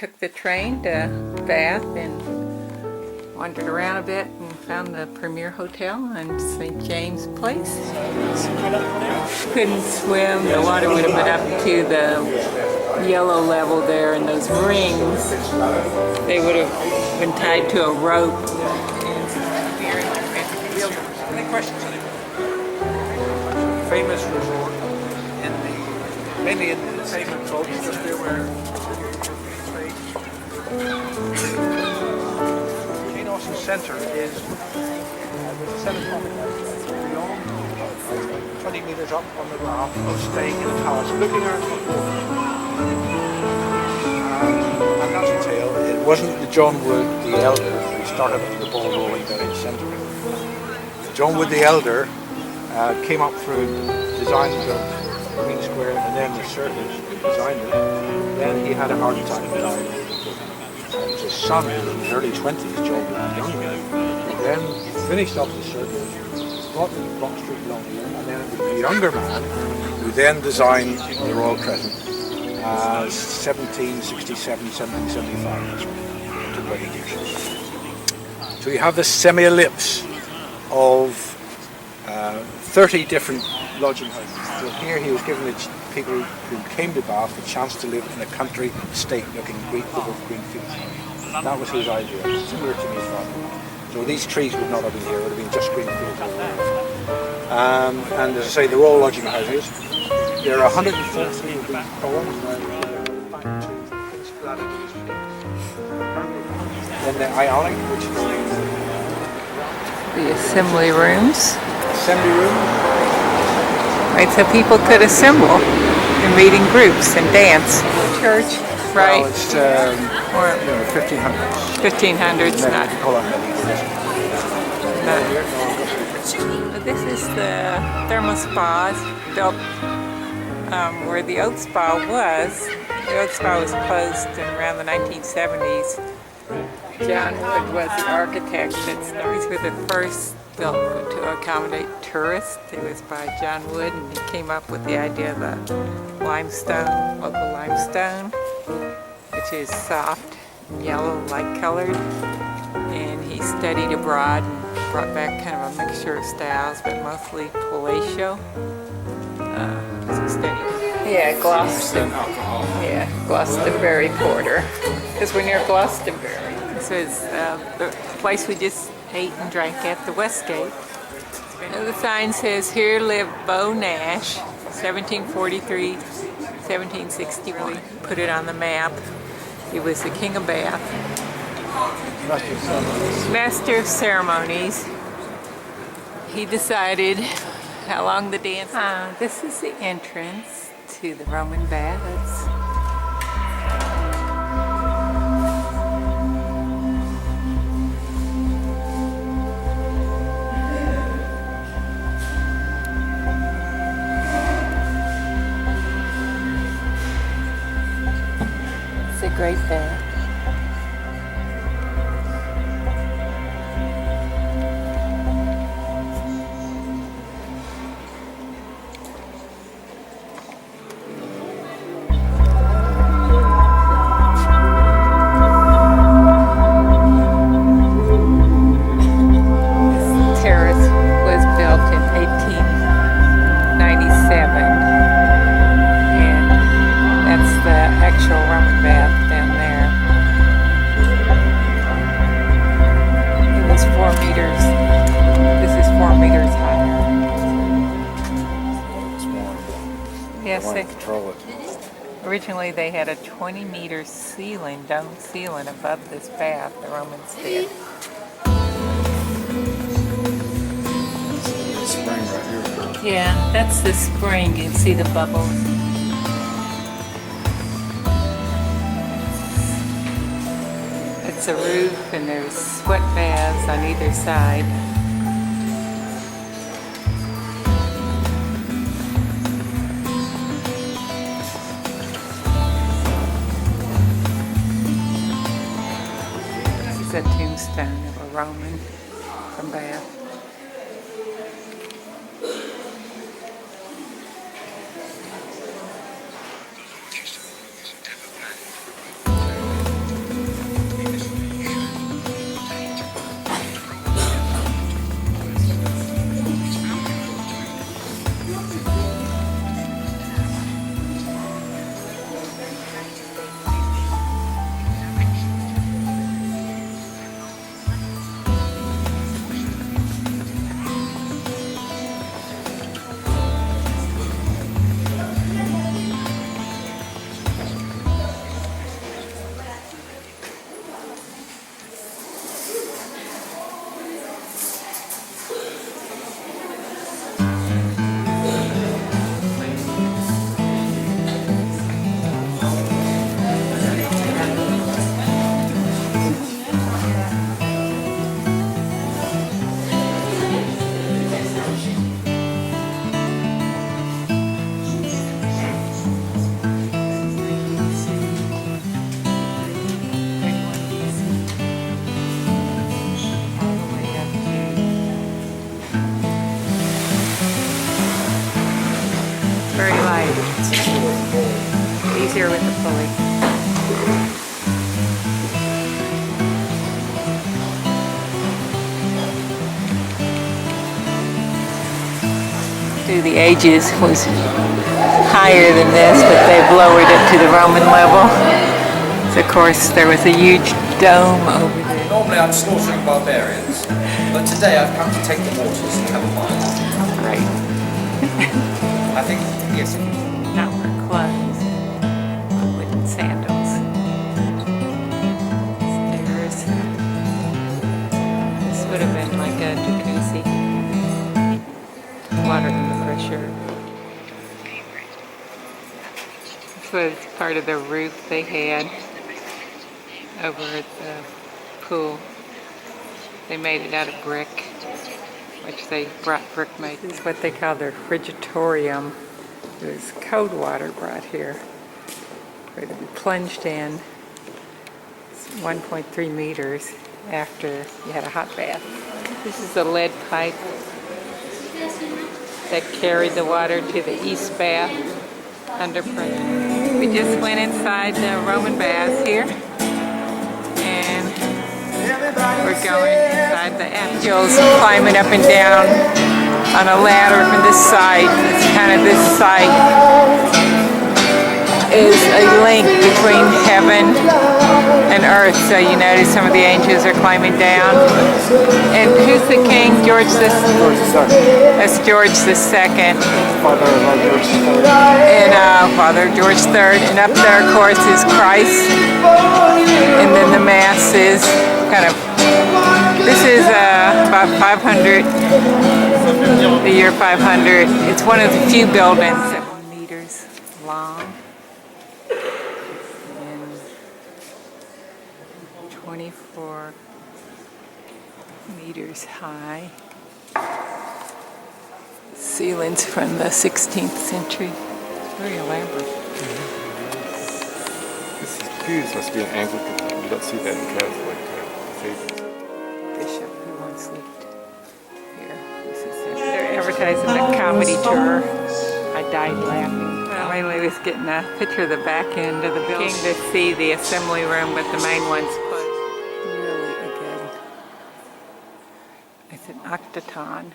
took the train to Bath and wandered around a bit and found the Premier Hotel on St. James Place. Couldn't swim. The water would have been up to the yellow level there, and those rings, they would have been tied to a rope. Any questions? Famous resort mainly in the famous boats just there where Jane Austen Centre is there's a 20 metres up on the ground of staying in the palace, looking out the water. And that's detail. It wasn't the John Wood the Elder who started the ball rolling down in the centre. John Wood the Elder came up through design and built Queen Square, and then the circus designed it. Then he had a heart attack and died. It was his son in his early 20s, John Wood the Younger. Then finished up the circus, brought the Block Street along here, and then it was the younger man who then designed the Royal Crescent as 1767, 1775. That's right. It took about 8 years. So you have the semi-ellipse of 30 different lodging houses. So here he was giving the people who came to Bath the chance to live in a country estate looking great over green fields. That was his idea, similar to his father. So these trees would not have been here, it would have been just green fields. And as I say, they're all lodging houses. There are 114 of these columns Then the Ionic, which is The assembly rooms. assembly room. Right, so people could assemble and meet in groups and dance. Church, right? Well, it's Or 1500s. 1500s, not. You call it medieval. But this is the thermal spas built where the Oak Spa was. The Oak Spa was closed in around the 1970s. John Wood was the architect. These were the first built to accommodate tourists. It was by John Wood, and he came up with the idea of the limestone, local limestone, which is soft, yellow, light colored. And he studied abroad and brought back kind of a mixture of styles, but mostly palatial. So he studied. Yeah, Gloucesterbury Porter, because we're near Gloucesterbury. This is the place we just ate and drank at, the Westgate. And the sign says, "Here lived Beau Nash, 1743, 1760." Really put it on the map. He was the King of Bath. Master of Ceremonies. He decided how long the dance. This is the entrance to the Roman baths. It's a great bath. Originally they had a 20-meter ceiling, dome ceiling above this bath, the Romans did. Spring right here. Yeah, that's the spring. You can see the bubbles. It's a roof and there's sweat baths on either side. A tombstone of a Roman from Bath. slowly. Through the ages was higher than this, but they've lowered it to the Roman level. So of course there was a huge dome over there. Normally I'm slaughtering barbarians, but today I've come to take the waters and have a mile. Right. I think, yes. Not wear clothes, but wooden sandals. Stairs. This would have been like a jacuzzi. Water under pressure. This was part of the roof they had over at the pool. They made it out of brick, which they brought brick made. This is what they call their frigitorium. It was cold water brought here for it to be plunged in. It's 1.3 meters after you had a hot bath. This is a lead pipe that carried the water to the east bath under pressure. We just went inside the Roman baths here, and we're going inside the angels, climbing up and down on a ladder from this side. It's kind of this side is a link between heaven and earth. So you notice some of the angels are climbing down. And who's the king? George the That's George the Second. Father George III. And Father George III. And up there, of course, is Christ. And then the mass is kind of. This is about 500. The year 500. It's one of the few buildings 7 meters long. 24 meters high. Ceilings from the 16th century. It's very elaborate. This pews must be an Anglican thing. You don't see that in Catholic cathedrals. Bishop who once lived here. This is they're advertising the comedy tour. I died laughing. Well, mainly was getting a picture of the back end of the building to see the assembly room, but the main one's closed. Really again. It's an octagon.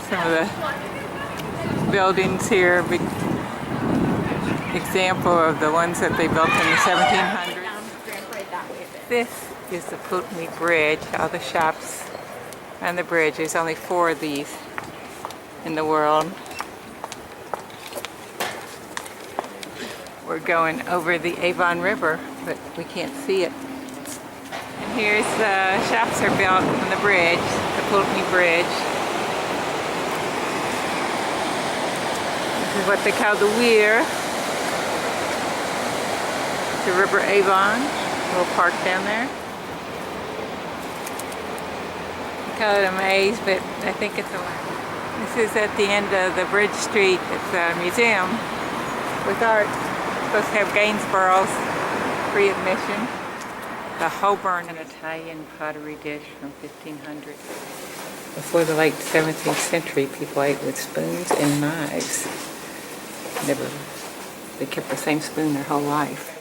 Some of the buildings here, big example of the ones that they built in the 1700s. This is the Putney Bridge, all the shops on the bridge. There's only 4 of these in the world. We're going over the Avon River, but we can't see it. And here's the shops are built on the bridge, the Putney Bridge. This is what they call the weir. The River Avon, a little park down there. We call it a maze, but I think it's a lake. This is at the end of the Bridge Street. It's a museum with art. It's supposed to have Gainsborough's free admission. The Holborn, an Italian pottery dish from 1500. Before the late 17th century, people ate with spoons and knives. They kept the same spoon their whole life.